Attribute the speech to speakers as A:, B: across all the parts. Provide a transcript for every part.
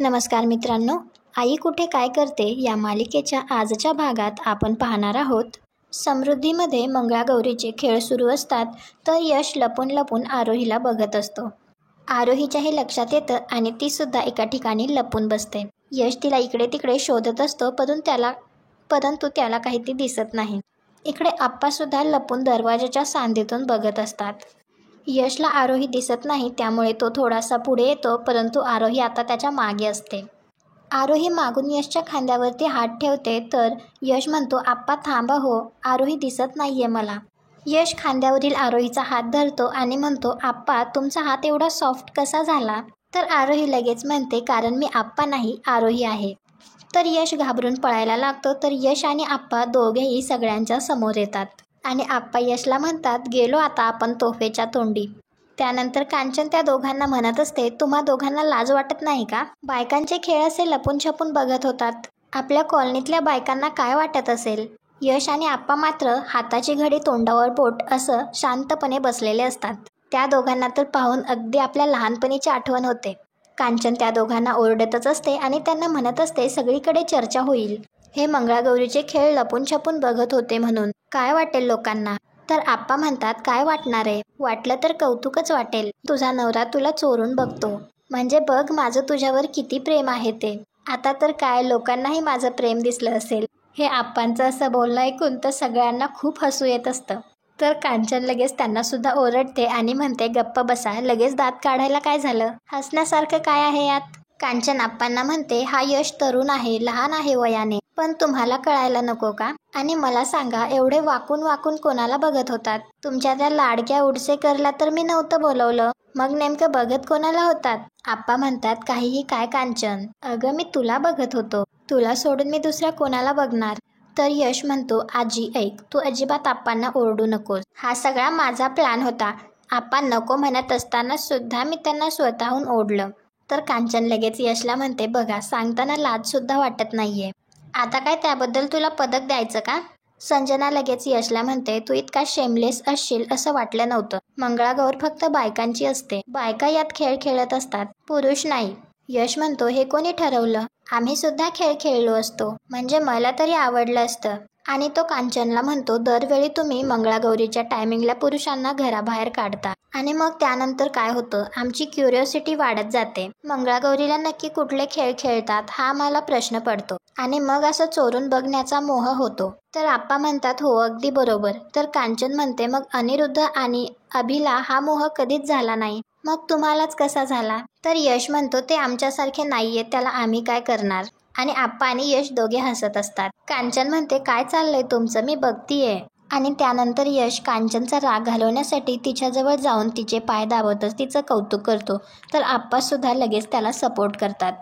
A: नमस्कार मित्रांनो, आई कुठे काय करते या मालिकेच्या आजच्या भागात आपण पाहणार आहोत. समृद्धीमध्ये मंगळागौरीचे खेळ सुरू असतात तर यश लपून लपून आरोहीला बघत असतो. आरोहीच्याही लक्षात येतं आणि ती सुद्धा एका ठिकाणी लपून बसते. यश तिला इकडे तिकडे शोधत असतो परंतु त्याला काही ती दिसत नाही. इकडे आप्पासुद्धा लपून दरवाजाच्या सांधीतून बघत असतात. यशला आरोही दिसत नाही त्यामुळे तो थोडासा पुढे येतो, परंतु आरोही आता त्याच्या मागे असते. आरोही मागून यशच्या खांद्यावरती हात ठेवते तर यश म्हणतो, आप्पा थांबा हो, आरोही दिसत नाहीये मला. यश खांद्यावरील आरोहीचा हात धरतो आणि म्हणतो, आप्पा तुमचा हात एवढा सॉफ्ट कसा झाला? तर आरोही लगेच म्हणते, कारण मी आप्पा नाही आरोही आहे. तर यश घाबरून पळायला लागतो. तर यश आणि आप्पा दोघेही सगळ्यांच्या समोर येतात आणि आप्पा यशला म्हणतात, गेलो आता आपण तोफेच्या तोंडी. त्यानंतर कांचन त्या दोघांना म्हणत असते, तुम्हा दोघांना लाज वाटत नाही का? बायकांचे खेळ असे लपून छपून बघत होतात. आपल्या कॉलनीतल्या बायकांना काय वाटत असेल? यश आणि आप्पा मात्र हाताची घडी तोंडावर बोट असं शांतपणे बसलेले असतात. त्या दोघांना तर पाहून अगदी आपल्या लहानपणीची आठवण होते. कांचन त्या दोघांना ओरडतच असते आणि त्यांना म्हणत असते, सगळीकडे चर्चा होईल. हे मंगळागौरीचे खेळ लपून छपून बघत होते म्हणून काय वाटेल लोकांना? तर आप्पा म्हणतात, काय वाटणार आहे? वाटलं तर कौतुकच वाटेल. तुझा नवरा तुला चोरून बघतो, म्हणजे बघ माझं तुझ्यावर किती प्रेम आहे ते. आता तर काय लोकांनाही माझं प्रेम दिसलं असेल. हे आप्पांचं असं बोलणं ऐकून तर सगळ्यांना खूप हसू येत असतं. तर कांचन लगेच त्यांना सुद्धा ओरडते आणि म्हणते, गप्प बसा, लगेच दात काढायला काय झालं? हसण्यासारखं काय आहे यात? कांचन आप्पांना म्हणते, हा यश तरुण आहे, लहान आहे वयाने, पण तुम्हाला कळायला नको का? आणि मला सांगा, एवढे वाकून वाकून कोणाला बघत होतात? तुमच्या त्या लाडक्या उडसेकरला तर मी नव्हतं बोलवलं, मग नेमकं बघत कोणाला होतात? आप्पा म्हणतात, काहीही काय कांचन, अगं मी तुला बघत होतो, तुला सोडून मी दुसऱ्या कोणाला बघणार? तर यश म्हणतो, आजी ऐक, तू अजिबात आप्पांना ओरडू नकोस, हा सगळा माझा प्लॅन होता. आप्पा नको म्हणत असताना सुद्धा मी त्यांना स्वतःहून ओढलं. तर कांचन लगेच यशला म्हणते, बघा सांगताना लाज सुद्धा वाटत नाहीये, आता काय त्याबद्दल तुला पदक द्यायचं का? संजना लगेच यशला म्हणते, तू इतका शेमलेस असशील असं वाटलं नव्हतं. मंगळागौर फक्त बायकांची असते, बायका यात खेळ खेळत असतात, पुरुष नाही. यश म्हणतो, हे कोणी ठरवलं? आम्ही सुद्धा खेळ खेळलो असतो, म्हणजे मला तरी आवडलं असतं. आणि तो कांचनला म्हणतो, दरवेळी तुम्ही मंगळागौरीच्या टायमिंगला पुरुषांना घराबाहेर काढता आणि मग त्यानंतर काय होतं? आमची क्युरिओसिटी वाढत जाते. मंगळागौरीला नक्की कुठले खेळ खेळतात हा मला प्रश्न पडतो आणि मग असं चोरून बघण्याचा मोह होतो. तर आप्पा म्हणतात, हो अगदी बरोबर. तर कांचन म्हणते, मग अनिरुद्ध आणि अभिला हा मोह कधीच झाला नाही, मग तुम्हालाच कसा झाला? तर यश म्हणतो, ते आमच्यासारखे नाहीये, त्याला आम्ही काय करणार? आणि आप्पा आणि यश दोघे हसत असतात. कांचन म्हणते, काय चाललंय तुमचं, मी बघतीये. आणि त्यानंतर यश कांचनचा राग घालवण्यासाठी तिच्याजवळ जाऊन तिचे पाय दाबतच तिचं कौतुक करतो. तर आप्पा सुद्धा लगेच त्याला सपोर्ट करतात.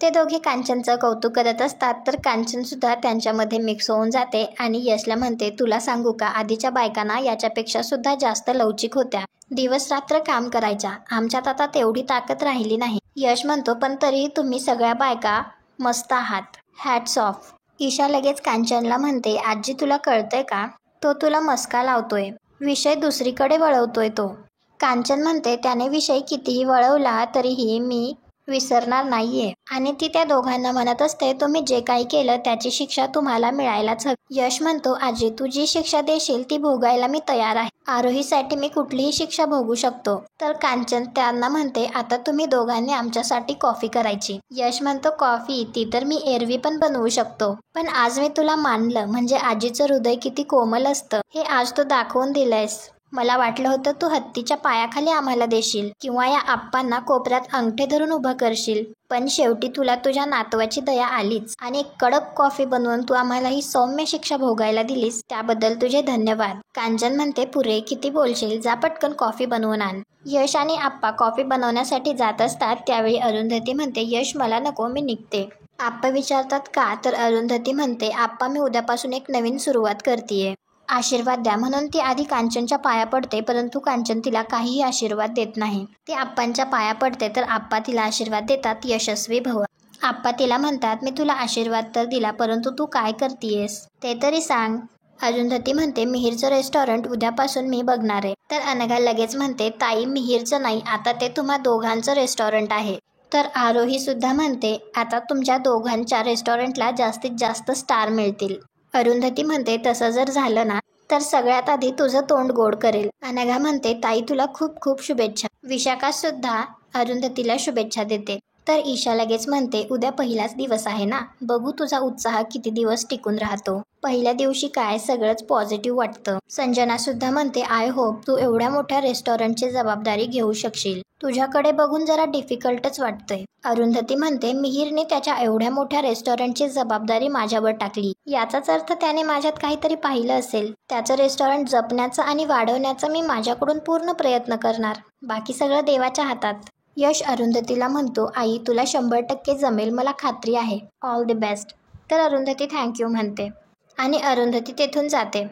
A: ते दोघे कांचनचं कौतुक करत असतात. तर कांचन सुद्धा त्यांच्यामध्ये मिक्स होऊन जाते आणि यशला म्हणते, तुला सांगू का, आधीच्या बायकांना याच्यापेक्षा सुद्धा जास्त लवचिक होत्या, दिवस रात्र काम करायच्या, आमच्यात आता तेवढी ताकद राहिली नाही. यश म्हणतो, पण तरीही तुम्ही सगळ्या बायका मस्त आहात, हॅट्स ऑफ. ईशा लगेच कांचनला म्हणते, आजी तुला कळतंय का, तो तुला मस्का लावतोय, विषय दुसरीकडे वळवतोय तो. कांचन म्हणते, त्याने विषय कितीही वळवला तरीही मी विसरणार नाहीये. आणि ती त्या दोघांना म्हणत असते, तुम्ही जे काही केलं त्याची शिक्षा तुम्हाला मिळायलाच हवी. यश म्हणतो, आजी तू जी शिक्षा देशील ती भोगायला मी तयार आहे, आरोहीसाठी मी कुठलीही शिक्षा भोगू शकतो. तर कांचन त्यांना म्हणते, आता तुम्ही दोघांनी आमच्यासाठी कॉफी करायची. यश म्हणतो, कॉफी ती तर मी एरवी पण बनवू शकतो, पण आज मी तुला मानलं म्हणजे आजीचं हृदय किती कोमल असतं हे आज तू दाखवून दिलंयस. मला वाटलं होतं तू हत्तीच्या पायाखाली आम्हाला देशील किंवा या आप्पांना कोपऱ्यात अंगठे धरून उभं करशील, पण शेवटी तुला तुझ्या नातवाची दया आलीच आणि एक कडक कॉफी बनवून तू आम्हाला ही सौम्य शिक्षा भोगायला दिलीस, त्याबद्दल तुझे धन्यवाद. कांचन म्हणते, पुरे किती बोलशील, जा पटकन कॉफी बनवून आण. यश आणि आप्पा कॉफी बनवण्यासाठी जात असतात. त्यावेळी अरुंधती म्हणते, यश मला नको, मी निघते. आप्पा विचारतात का? तर अरुंधती म्हणते, आप्पा मी उद्यापासून एक नवीन सुरुवात करतीये, आशीर्वाद द्या. म्हणून ती आधी कांचनच्या पाया पडते, परंतु कांचन तिला काहीही आशीर्वाद देत नाही. ती आप्पांच्या पाया पडते तर आप्पा तिला आशीर्वाद देतात, यशस्वी भव. आप्पा तिला म्हणतात, मी तुला आशीर्वाद तर दिला, परंतु तू काय करतीयेस ते तरी सांग. अरुंधती म्हणते, मिहीरचं रेस्टॉरंट उद्यापासून मी बघणार आहे. तर अनघा लगेच म्हणते, ताई मिहीरचं नाही, आता ते तुम्हा दोघांचं रेस्टॉरंट आहे. तर आरोही सुद्धा म्हणते, आता तुमच्या दोघांच्या रेस्टॉरंटला जास्तीत जास्त स्टार मिळतील. अरुंधती म्हणते, तसं जर झालं ना तर सगळ्यात आधी तुझं तोंड गोड करेल. अनघा म्हणते, ताई तुला खूप खूप शुभेच्छा. विशाखा सुद्धा अरुंधतीला शुभेच्छा देते. तर ईशा लगेच म्हणते, उद्या पहिलाच दिवस आहे ना, बघू तुझा उत्साह किती दिवस टिकून राहतो. पहिल्या दिवशी काय सगळंच पॉझिटिव्ह वाटतं. संजना सुद्धा म्हणते, आय होप तू एवढ्या मोठ्या रेस्टॉरंटची जबाबदारी घेऊ शकशील. तुझ्याकडे बघून जरा डिफिकल्टच वाटतंय. अरुंधती म्हणते, मिहिरने त्याच्या एवढ्या मोठ्या रेस्टॉरंटची जबाबदारी माझ्यावर टाकली, याचाच अर्थ त्याने माझ्यात काहीतरी पाहिलं असेल. त्याचं रेस्टॉरंट जपण्याचा आणि वाढवण्याचा मी माझ्याकडून पूर्ण प्रयत्न करणार. बाकी सगळं देवाच्या हातात. यश अरुंधतीला म्हणतो, आई तुला 100% जमेल, मला खात्री आहे. All the best. तर अरुंधती थँक्यू म्हणते आणि अरुंधती तेथून जाते.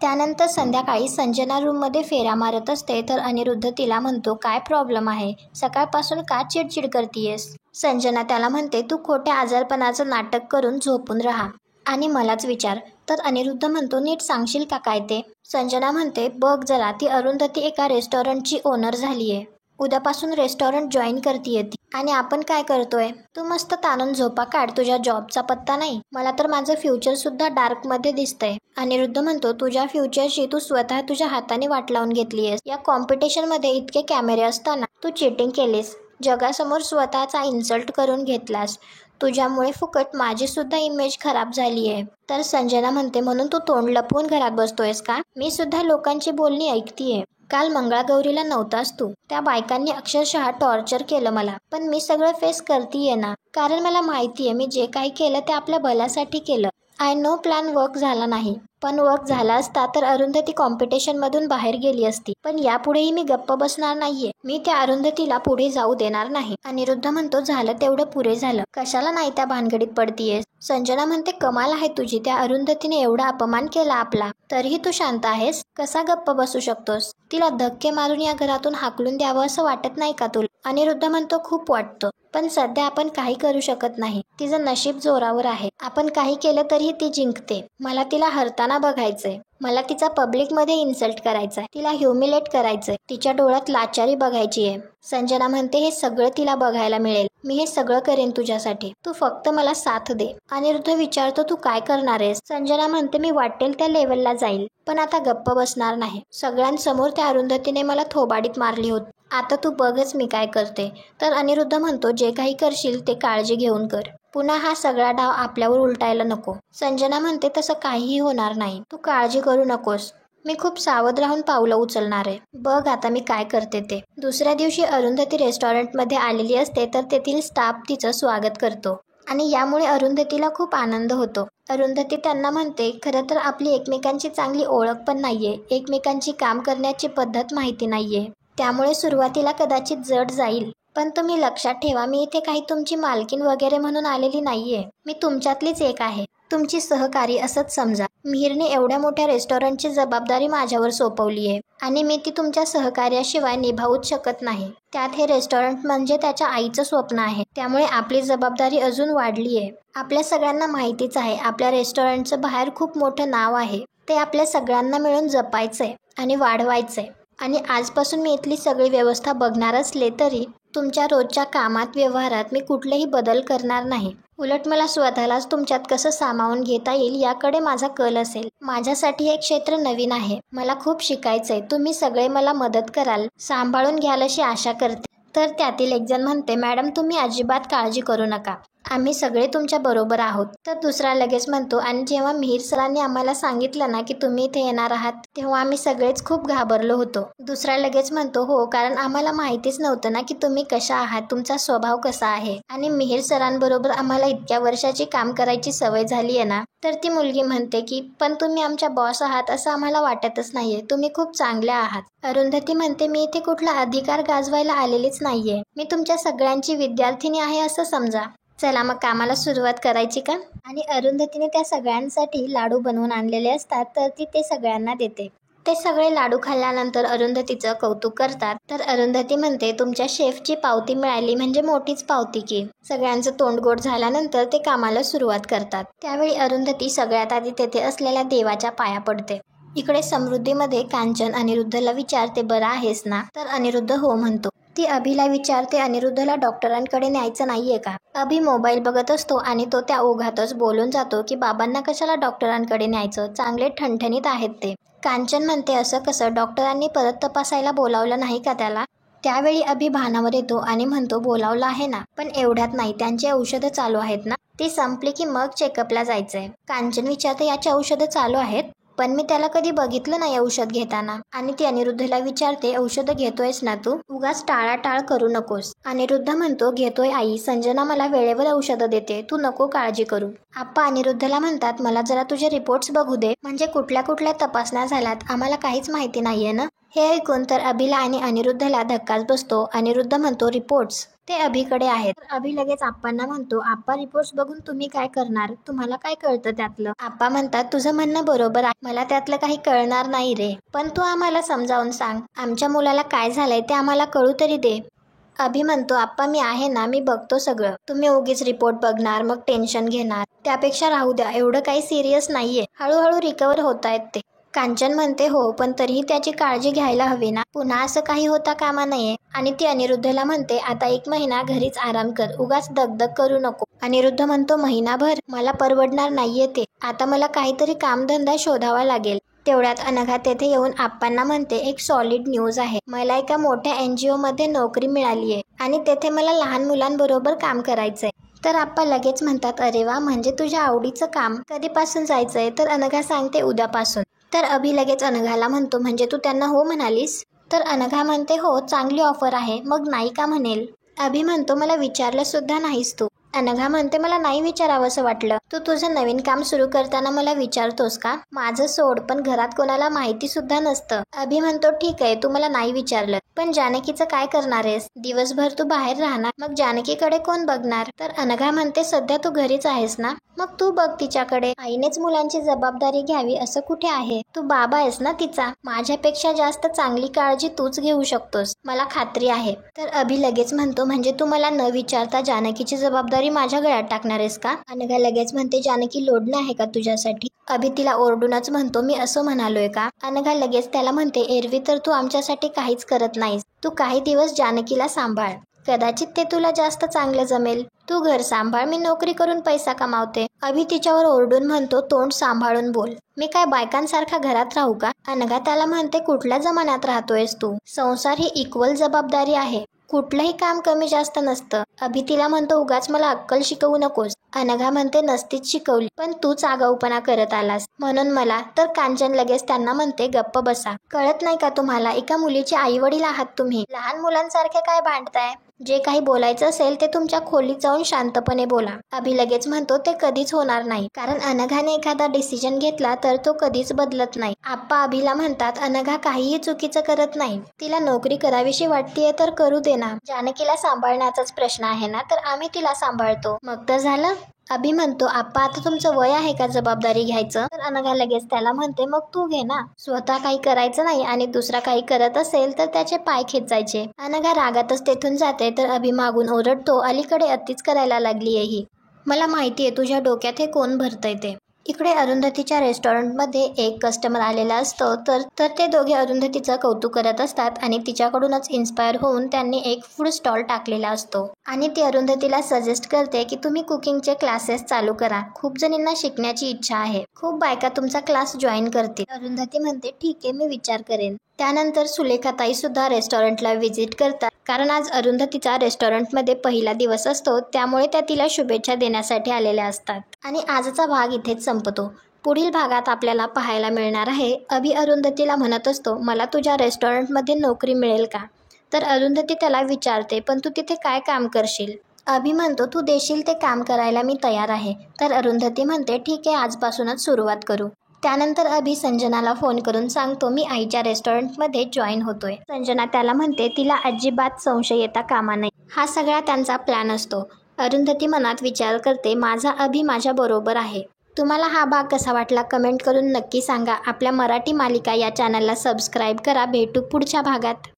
A: त्यानंतर संध्याकाळी संजना रूममध्ये फेऱ्या मारत असते. तर अनिरुद्ध तिला म्हणतो, काय प्रॉब्लेम आहे, सकाळपासून का चिडचिड करतीयेस. संजना त्याला म्हणते, तू खोट्या आजारपणाचं नाटक करून झोपून राहा आणि मलाच विचार. तर अनिरुद्ध म्हणतो, नीट सांगशील का काय ते. संजना म्हणते, बघ जरा, ती अरुंधती एका रेस्टॉरंटची ओनर झालीये. उद्यापासून रेस्टॉरंट जॉईन करतीये ती आणि आपण काय करतोय. तू मस्त ताणून झोपा काढ, तुझ्या जॉबचा पत्ता नाही. मला तर माझं फ्युचर सुद्धा डार्कमध्ये दिसतंय. अनिरुद्ध म्हणतो, तुझ्या फ्युचरशी तू स्वतः तुझ्या हाताने वाट लावून घेतलीयस. या कॉम्पिटिशनमध्ये इतके कॅमेरे असताना तू चिटिंग केलीस, जगासमोर स्वतःचा इन्सल्ट करून घेतलास. तुझ्यामुळे फुकट माझी सुद्धा इमेज खराब झाली आहे. तर संजना म्हणते, म्हणून तू तोंड लपवून घरात बसतोयस का. मी सुद्धा लोकांची बोलणी ऐकतीये. काल मंगळागौरीला नव्हतास तू, त्या बायकांनी अक्षरशः टॉर्चर केलं मला, पण मी सगळं फेस करतीये ना, कारण मला माहितीये मी जे काही केलं ते आपल्या भल्यासाठी केलं. आय नो प्लॅन वर्क झाला नाही, पण वर्क झाला असता तर अरुंधती कॉम्पिटिशनमधून बाहेर गेली असती. पण यापुढेही मी गप्प बसणार नाहीये. मी त्या अरुंधतीला पुढे जाऊ देणार नाही. अनिरुद्ध म्हणतो, झालं तेवढं पुरे झालं, कशाला नाही त्या भानगडीत पडतीयेस. संजना म्हणते, कमाल आहे तुझी, त्या अरुंधतीने एवढा अपमान केला आपला, तरीही तू शांत आहेस. कसा गप्प बसू शकतोस. तिला धक्के मारून या घरातून हाकलून द्यावं असं वाटत नाही का तुला. अनिरुद्ध म्हणतो, खूप वाटतं, पण सध्या आपण काही करू शकत नाही. तिचं नशीब जोरावर आहे. आपण काही केलं तरीही ती जिंकते. मला तिला हरताना बघायचंय. मला तिचा पब्लिकमध्ये इन्सल्ट करायचाय, तिला ह्युमिलेट करायचंय, तिच्या डोळ्यात लाचारी बघायची आहे. संजना म्हणते, हे सगळं तिला बघायला मिळेल. मी हे सगळं करेन तुझ्यासाठी, तू फक्त मला साथ दे. अनिरुद्ध विचारतो, तू काय करणार आहेस. संजना म्हणते, मी वाटेल त्या लेवलला जाईल, पण आता गप्प बसणार नाही. सगळ्यांसमोर त्या अरुंधतीने मला थोबाडीत मारली होती, आता तू बघच मी काय करते. तर अनिरुद्ध म्हणतो, जे काही करशील ते काळजी घेऊन कर. पुन्हा हा सगळा डाव आपल्यावर उलटायला नको. संजना म्हणते, तसं काहीही होणार नाही, तू काळजी करू नकोस. मी खूप सावध राहून पावलं उचलणार आहे. बघ आता मी काय करते ते. दुसऱ्या दिवशी अरुंधती रेस्टॉरंटमध्ये आलेली असते. तर तेथील स्टाफ तिचं स्वागत करतो आणि यामुळे अरुंधतीला खूप आनंद होतो. अरुंधती त्यांना म्हणते, खरं तर आपली एकमेकांची चांगली ओळख पण नाहीये, एकमेकांची काम करण्याची पद्धत माहिती नाहीये, त्यामुळे सुरुवातीला कदाचित जड जाईल. पण तुम्ही लक्षात ठेवा, मी इथे काही तुमची मालकीण वगैरे म्हणून आलेली नाहीये. मी तुमच्यातलीच एक आहे, तुमची सहकारी असंच समजा. मिहिरने एवढ्या मोठ्या रेस्टॉरंटची जबाबदारी माझ्यावर सोपवली आहे आणि मी ती तुमच्या सहकार्याशिवाय निभावूच शकत नाही. त्यात हे रेस्टॉरंट म्हणजे त्याच्या आईचं स्वप्न आहे, त्यामुळे आपली जबाबदारी अजून वाढली आहे. आपल्या सगळ्यांना माहितीच आहे, आपल्या रेस्टॉरंटचं बाहेर खूप मोठं नाव आहे. ते आपल्या सगळ्यांना मिळून जपायचंय आणि वाढवायचंय. आणि आजपासून मी इथली सगळी व्यवस्था बघणार असले तरी तुमच्या रोजच्या कामात व्यवहारात मी कुठलेही बदल करणार नाही. उलट मला स्वतःलाच तुमच्यात कसं सामावून घेता येईल याकडे माझा कल असेल. माझ्यासाठी हे क्षेत्र नवीन आहे, मला खूप शिकायचंय. तुम्ही सगळे मला मदत कराल, सांभाळून घ्याल अशी आशा करते. तर त्यातील एक जण म्हणते, मॅडम तुम्ही अजिबात काळजी करू नका, आम्ही सगळे तुमच्या बरोबर आहोत. तर दुसरा लगेच म्हणतो, आणि जेव्हा मिहिर सरांनी आम्हाला सांगितलं ना की तुम्ही इथे येणार आहात, तेव्हा आम्ही सगळेच खूप घाबरलो होतो. दुसरा लगेच म्हणतो, हो, कारण आम्हाला माहितीच नव्हतं ना की तुम्ही कशा आहात, तुमचा स्वभाव कसा आहे. आणि मिहिर सरांबरोबर आम्हाला इतक्या वर्षाची काम करायची सवय झाली आहे ना. तर ती मुलगी म्हणते की पण तुम्ही आमच्या बॉस आहात असं आम्हाला वाटतच नाहीये, तुम्ही खूप चांगल्या आहात. अरुंधती म्हणते, मी इथे कुठला अधिकार गाजवायला आलेलीच नाहीये, मी तुमच्या सगळ्यांची विद्यार्थिनी आहे असं समजा. चला मग कामाला सुरुवात करायची का. आणि अरुंधतीने त्या सगळ्यांसाठी लाडू बनवून आणलेले असतात, तर ती ते सगळ्यांना देते. ते सगळे लाडू खाल्ल्यानंतर अरुंधतीचं कौतुक करतात. तर अरुंधती म्हणते, तुमच्या शेफची पावती मिळाली म्हणजे मोठीच पावती की. सगळ्यांचं तोंड गोड झाल्यानंतर ते कामाला सुरुवात करतात. त्यावेळी अरुंधती सगळ्यात आधी तेथे असलेल्या देवाच्या पाया पडते. इकडे समृद्धीमध्ये कांचन अनिरुद्धला विचारते, बरा आहेस ना. तर अनिरुद्ध हो म्हणतो. ती अभिला विचारते अनिरुद्धला डॉक्टरांकडे न्यायचं नाहीये का. अभि मोबाईल बघत असतो आणि तो त्या ओघातच बोलून जातो की बाबांना कशाला डॉक्टरांकडे न्यायचं, चांगले ठणठणीत आहेत ते. कांचन म्हणते असं कसं, डॉक्टरांनी परत तपासायला बोलावलं नाही का त्याला. त्यावेळी अभि भानावर येतो आणि म्हणतो बोलावलं आहे ना, पण एवढ्यात नाही, त्यांची औषधं चालू आहेत ना, ती संपली की मग चेकअपला जायचंय. कांचन विचारते याची औषधं चालू आहेत, पण मी त्याला कधी बघितलं नाही औषध घेताना. आणि ती अनिरुद्धला विचारते औषधं घेतोयस ना तू, उगाच टाळाटाळ करू नकोस. अनिरुद्ध म्हणतो घेतोय आई, संजना मला वेळेवर औषधं देते, तू नको काळजी करू. आप्पा अनिरुद्धला म्हणतात मला जरा तुझे रिपोर्ट्स बघू दे, म्हणजे कुठल्या कुठल्या तपासण्या झाल्यात आम्हाला काहीच माहिती नाहीये ना. हे ऐकून तर अभिला आणि अनिरुद्धला धक्काच बसतो. अनिरुद्ध म्हणतो रिपोर्ट्स ते अभिकडे आहेत. अभि लगेच आप्पांना म्हणतो आप्पा रिपोर्ट्स बघून तुम्ही काय करणार, तुम्हाला काय कळतं त्यातलं. आप्पा म्हणतात तुझं म्हणणं बरोबर आहे, मला त्यातलं काही कळणार नाही रे, पण तू आम्हाला समजावून सांग, आमच्या मुलाला काय झालंय ते आम्हाला कळू तरी दे. अभि म्हणतो आप्पा मी आहे ना, मी बघतो सगळं, तुम्ही उगीच रिपोर्ट बघणार मग टेन्शन घेणार, त्यापेक्षा राहू द्या, एवढं काही सिरियस नाहीये, हळूहळू रिकवर होतायत ते. कांचन म्हणते हो, पण तरीही त्याची काळजी घ्यायला हवी ना, पुन्हा असं काही होता कामा नये. आणि ती अनिरुद्धला म्हणते आता 1 महिना घरीच आराम कर, उगाच दगदग करू नको. अनिरुद्ध म्हणतो महिनाभर मला परवडणार नाहीये ते, आता मला काहीतरी कामधंदा शोधावा लागेल. तेवढ्यात अनघा तेथे येऊन आप्पांना म्हणते एक सॉलिड न्यूज आहे, मला एका मोठ्या NGO मध्ये नोकरी मिळालीये आणि तेथे मला लहान मुलांबरोबर काम करायचंय. तर आप्पा लगेच म्हणतात अरे वा, म्हणजे तुझ्या आवडीचं काम, कधीपासून जायचंय. तर अनघा सांगते उद्यापासून. तर अभि लगेच अनघाला म्हणतो म्हणजे तू त्यांना हो म्हणालीस. तर अनघा म्हणते हो, चांगली ऑफर आहे, मग नाही का म्हणेल. अभि म्हणतो मला विचारलं सुद्धा नाहीस तू. अनघा म्हणते मला नाही विचारावंसं वाटलं, तू तुझं नवीन काम सुरू करताना मला विचारतोस का. माझं सोड, पण घरात कोणाला माहिती सुद्धा नसतं. अभि म्हणतो ठीक आहे, तू मला नाही विचारलं, पण जानकीचं काय करणार आहेस, दिवसभर तू बाहेर राहणार, मग जानकीकडे कोण बघणार. तर अनघा म्हणते सध्या तू घरीच आहेस ना, मग तू बघ तिच्याकडे, आईनेच मुलांची जबाबदारी घ्यावी असं कुठे आहे, तू बाबा आहेस ना तिचा, माझ्यापेक्षा जास्त चांगली काळजी तूच घेऊ शकतोस, मला खात्री आहे. तर अभि लगेच म्हणतो म्हणजे तू मला न विचारता जानकीची जबाबदारी माझ्या गळ्यात टाकणार आहेस का. अनघा लगेच म्हणते जानकी लोडणं आहे का तुझ्यासाठी. अभि तिला ओरडूनच म्हणतो मी असं म्हणालोय का. अनघा लगेच त्याला म्हणते एरवी तर तू आमच्यासाठी काहीच करत नाहीस, तू काही दिवस जानकीला सांभाळ, कदाचित ते तुला जास्त चांगलं जमेल, तू घर सांभाळ, मी नोकरी करून पैसा कमावते. अभि तिच्यावर ओरडून म्हणतो तोंड सांभाळून बोल, मी काय बायकांसारखा घरात राहू का. अनघा त्याला म्हणते कुठल्या जमान्यात राहतोयस तू, संसार ही इक्वल जबाबदारी आहे, कुठलंही काम कमी जास्त नसतं. अभि तिला म्हणतो उगाच मला अक्कल शिकवू नकोस. अनघा म्हणते नसतीच शिकवली, पण तूच आगाऊपणा करत आलास म्हणून मला. तर कांचन लगेच त्यांना म्हणते गप्प बसा, कळत नाही का तुम्हाला, एका मुलीचे आई वडील आहात तुम्ही, लहान मुलांसारखे काय भांडताय, जे काही बोलायचं असेल ते तुमच्या खोलीत जाऊन शांतपणे बोला. अभि लगेच म्हणतो ते कधीच होणार नाही, कारण अनघाने एखादा डिसिजन घेतला तर तो कधीच बदलत नाही. आप्पा अभिला म्हणतात अनघा काहीही चुकीचं करत नाही, तिला नोकरी करावीशी वाटतेय तर करू दे ना, जानकीला सांभाळण्याचाच प्रश्न आहे ना, तर आम्ही तिला सांभाळतो, मग तर झालं. अभि म्हणतो आप्पा आता तुमचं वय आहे का जबाबदारी घ्यायचं. तर अनघा लगेच त्याला म्हणते मग तू घे ना, स्वतः काही करायचं नाही आणि दुसरा काही करत असेल तर त्याचे पाय खेचायचे. अनघा रागातच तेथून जाते. तर अभि मागून ओरडतो अलीकडे अतिच करायला लागलीये ही, मला माहितीये तुझ्या डोक्यात हे कोण भरतंय ते. इकडे अरुंधतीच्या रेस्टॉरंटमध्ये एक कस्टमर आलेला असतो. तर ते दोघे अरुंधतीचं कौतुक करत असतात आणि तिच्याकडूनच इन्स्पायर होऊन त्यांनी एक फूड स्टॉल टाकलेला असतो. आणि ती अरुंधतीला सजेस्ट करते की तुम्ही कुकिंगचे क्लासेस चालू करा, खूप जणींना शिकण्याची इच्छा आहे, खूप बायका तुमचा क्लास जॉईन करतील. अरुंधती म्हणते ठीक आहे, मी विचार करेन. त्यानंतर सुलेखाताई सुद्धा रेस्टॉरंटला व्हिजिट करतात, कारण आज अरुंधतीचा रेस्टॉरंटमध्ये पहिला दिवस असतो, त्यामुळे त्या तिला शुभेच्छा देण्यासाठी आलेल्या असतात. आणि आजचा भाग इथेच संपतो. पुढील भागात आपल्याला पाहायला मिळणार आहे अभि अरुंधतीला म्हणत असतो मला तुझ्या रेस्टॉरंटमध्ये नोकरी मिळेल का. तर अरुंधती त्याला विचारते पण तू तिथे काय काम करशील. अभि म्हणतो तू देशील ते काम करायला मी तयार आहे. तर अरुंधती म्हणते ठीक आहे, आजपासूनच सुरुवात करू. त्यानंतर अभि संजनाला फोन करून सांगतो मी आईच्या रेस्टॉरंटमध्ये जॉईन होतोय. संजना त्याला म्हणते तिला अजिबात संशय येता कामा नये. हा सगळा त्यांचा प्लॅन असतो. अरुंधती मनात विचार करते माझा अभि माझ्या बरोबर आहे. तुम्हाला हा भाग कसा वाटला कमेंट करून नक्की सांगा. आपल्या मराठी मालिका या चॅनलला सबस्क्राईब करा. भेटू पुढच्या भागात.